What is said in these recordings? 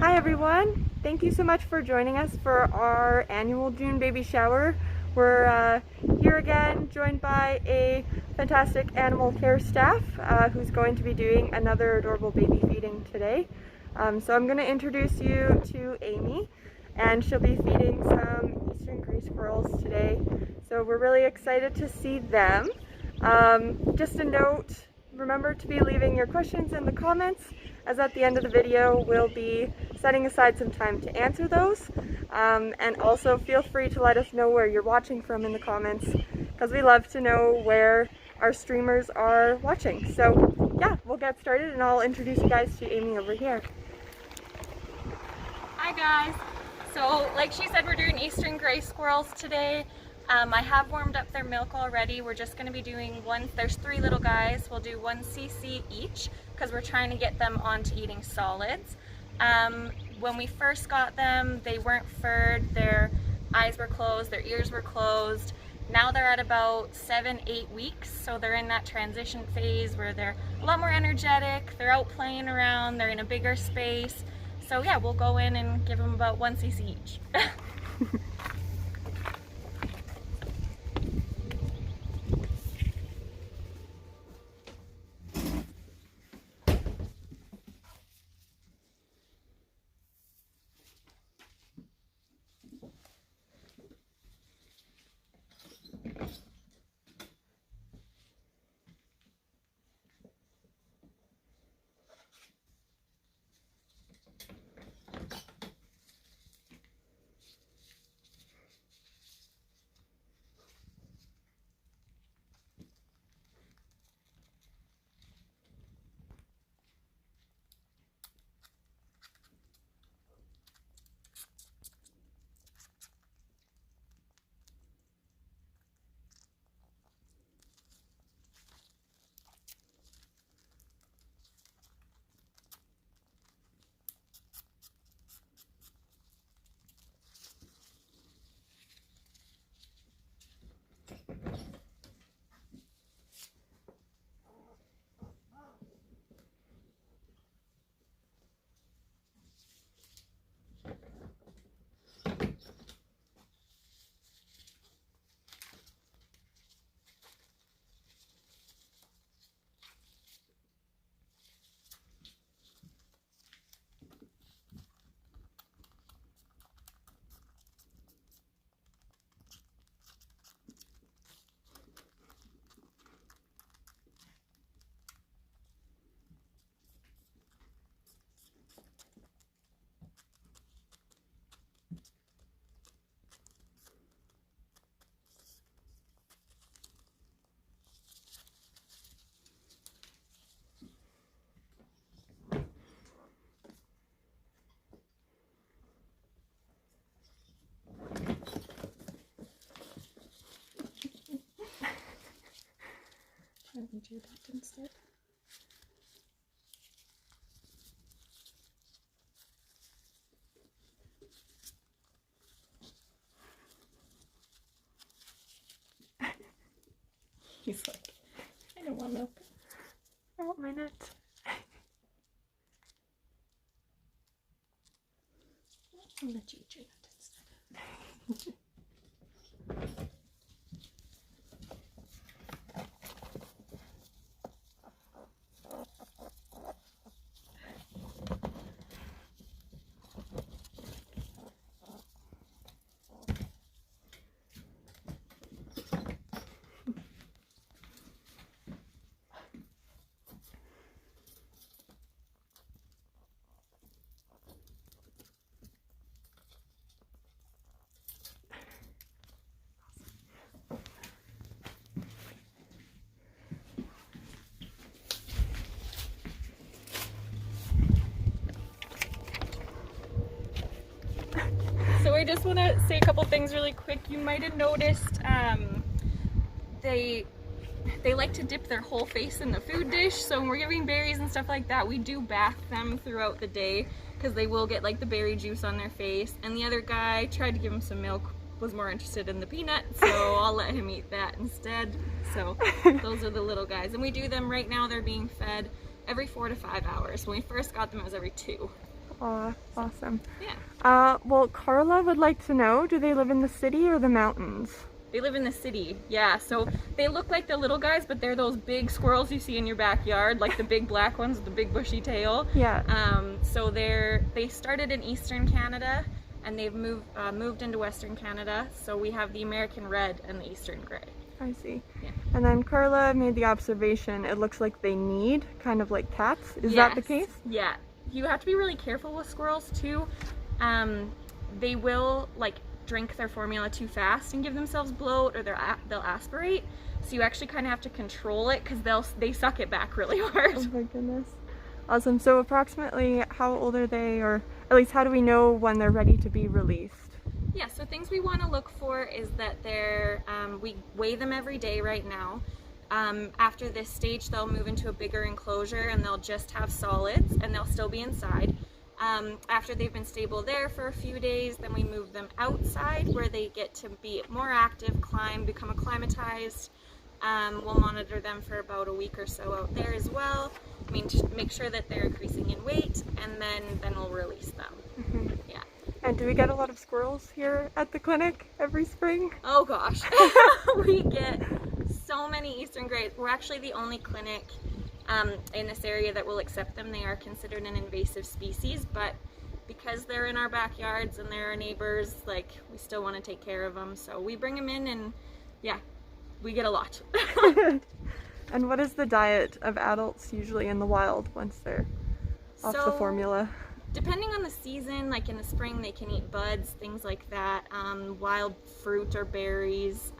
Hi everyone! Thank you so much for joining us for our annual June baby shower. We're here again, joined by a fantastic animal care staff who's going to be doing another adorable baby feeding today. So I'm going to introduce you to Amy, and she'll be feeding some eastern gray squirrels today. So we're really excited to see them. Just a note, remember to be leaving your questions in the comments, as at the end of the video we'll be setting aside some time to answer those. And also feel free to let us know where you're watching from in the comments, because we love to know where our streamers are watching. So yeah, we'll get started and I'll introduce you guys to Amy over here. Hi guys! So like she said, we're doing eastern gray squirrels today. I have warmed up their milk already. We're just going to be doing there's 3 little guys. We'll do 1 cc each because we're trying to get them onto eating solids. When we first got them, they weren't furred, their eyes were closed, their ears were closed. Now they're at about 7-8 weeks, so they're in that transition phase where they're a lot more energetic, they're out playing around, they're in a bigger space. So yeah, we'll go in and give them about 1 cc each. Let me do that instead. He's like, I don't want milk. I want my nuts. I'm gonna eat your nut instead. So I just want to say a couple things really quick. You might have noticed they they like to dip their whole face in the food dish, so when we're giving berries and stuff like that, we do bath them throughout the day because they will get like the berry juice on their face. And the other guy tried to give him some milk, was more interested in the peanut, so I'll let him eat that instead. So those are the little guys, and we do them right now. They're being fed every 4 to 5 hours. When we first got them, it was every 2. Aw, awesome. Yeah. Well, Carla would like to know, do they live in the city or the mountains? They live in the city, yeah. So they look like the little guys, but they're those big squirrels you see in your backyard, like the big black ones with the big bushy tail. Yeah. So they started in Eastern Canada, and they've moved into Western Canada. So we have the American Red and the Eastern Gray. I see. Yeah. And then Carla made the observation, it looks like they need, kind of like cats. Is that the case? Yeah. You have to be really careful with squirrels too. They will like drink their formula too fast and give themselves bloat, or they'll aspirate. So you actually kind of have to control it because they suck it back really hard. Oh my goodness. Awesome. So approximately how old are they, or at least how do we know when they're ready to be released? Yeah, so things we want to look for is that we weigh them every day right now. After this stage, they'll move into a bigger enclosure and they'll just have solids and they'll still be inside. After they've been stable there for a few days, then we move them outside where they get to be more active, climb, become acclimatized. We'll monitor them for about a week or so out there as well. I mean, to make sure that they're increasing in weight, and then we'll release them. Mm-hmm. Yeah. And do we get a lot of squirrels here at the clinic every spring? Oh gosh, we get so many Eastern Greys. We're actually the only clinic in this area that will accept them. They are considered an invasive species, but because they're in our backyards and they're our neighbors, like, we still want to take care of them. So we bring them in, and yeah, we get a lot. And what is the diet of adults usually in the wild once they're off the formula? Depending on the season, like in the spring, they can eat buds, things like that, wild fruit or berries.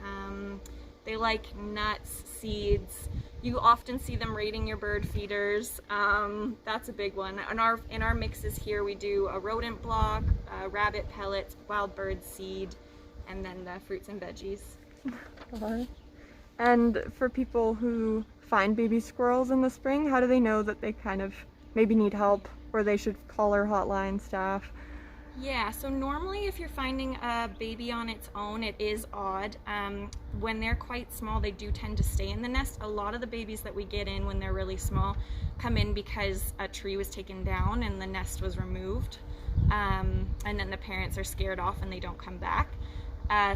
They like nuts, seeds. You often see them raiding your bird feeders. That's a big one. In our mixes here, we do a rodent block, rabbit pellets, wild bird seed, and then the fruits and veggies. And for people who find baby squirrels in the spring, how do they know that they kind of maybe need help, or they should call our hotline staff? Yeah, so normally if you're finding a baby on its own, it is odd. When they're quite small, they do tend to stay in the nest. A lot of the babies that we get in when they're really small come in because a tree was taken down and the nest was removed. And then the parents are scared off and they don't come back.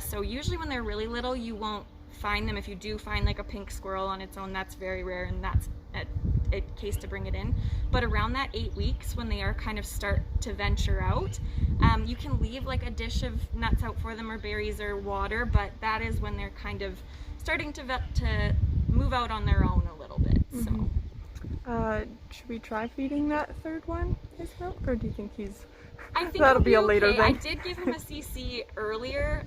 So usually when they're really little, you won't find them. If you do find like a pink squirrel on its own, that's very rare, and that's a case to bring it in. But around that 8 weeks, when they are kind of start to venture out, you can leave like a dish of nuts out for them, or berries or water, but that is when they're kind of starting to move out on their own a little bit. Mm-hmm. So should we try feeding that third one his milk, or do you think I think that'll be a later okay. thing? I did give him a CC earlier.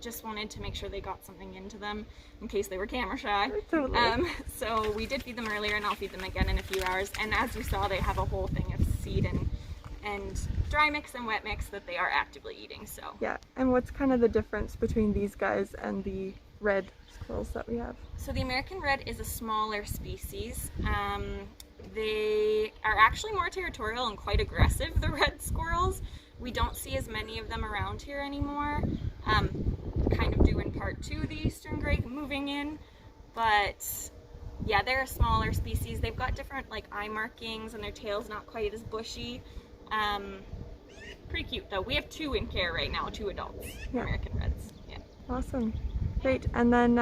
Just wanted to make sure they got something into them in case they were camera shy. Totally. So we did feed them earlier, and I'll feed them again in a few hours. And as you saw, they have a whole thing of seed and dry mix and wet mix that they are actively eating. So yeah. And what's kind of the difference between these guys and the red squirrels that we have? So the American Red is a smaller species. They are actually more territorial and quite aggressive, the red squirrels. We don't see as many of them around here anymore. Kind of due in part to the Eastern Grey moving in, but yeah, they're a smaller species. They've got different like eye markings, and their tail's not quite as bushy. Pretty cute though. We have 2 in care right now, 2 adults, yeah. American Reds. Yeah. Awesome. Great. And then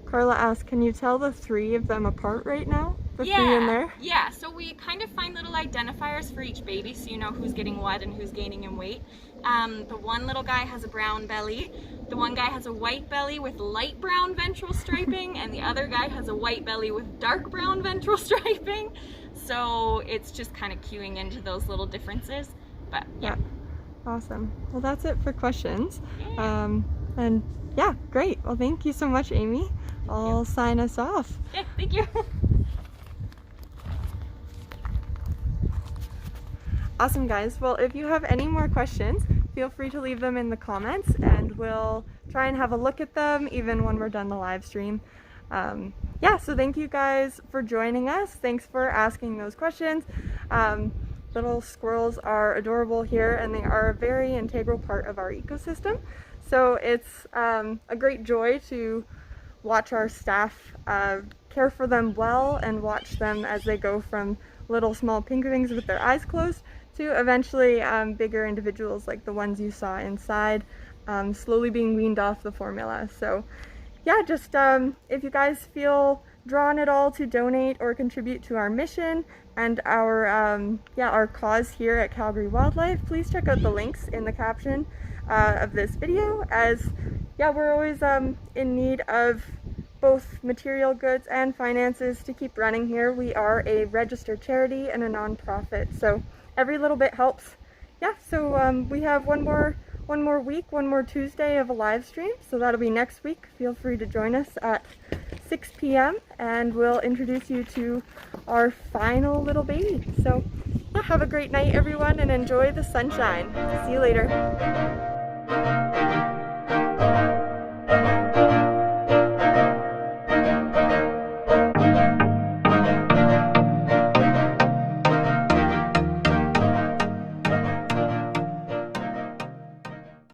Carla asked, can you tell the 3 of them apart right now? The 3 in there? Yeah, so we kind of find little identifiers for each baby, so you know who's getting what and who's gaining in weight. The one little guy has a brown belly. The one guy has a white belly with light brown ventral striping, and the other guy has a white belly with dark brown ventral striping. So it's just kind of cueing into those little differences. But yeah. Awesome. Well, that's it for questions. Yeah. And yeah, great. Well, thank you so much, Amy. I'll sign us off. Yeah, thank you. Awesome, guys. Well, if you have any more questions, feel free to leave them in the comments and we'll try and have a look at them even when we're done the live stream. Yeah, so thank you guys for joining us. Thanks for asking those questions. Little squirrels are adorable here and they are a very integral part of our ecosystem. So it's a great joy to watch our staff care for them well and watch them as they go from little small pinkerlings with their eyes closed to eventually bigger individuals like the ones you saw inside, slowly being weaned off the formula. So yeah, just if you guys feel drawn at all to donate or contribute to our mission and our cause here at Calgary Wildlife, please check out the links in the caption of this video, as we're always in need of both material goods and finances to keep running here. We are a registered charity and a non-profit, so every little bit helps. Yeah, so we have one more week, one more Tuesday of a live stream, so that'll be next week. Feel free to join us at 6 p.m. and we'll introduce you to our final little baby. So yeah, have a great night everyone and enjoy the sunshine. See you later.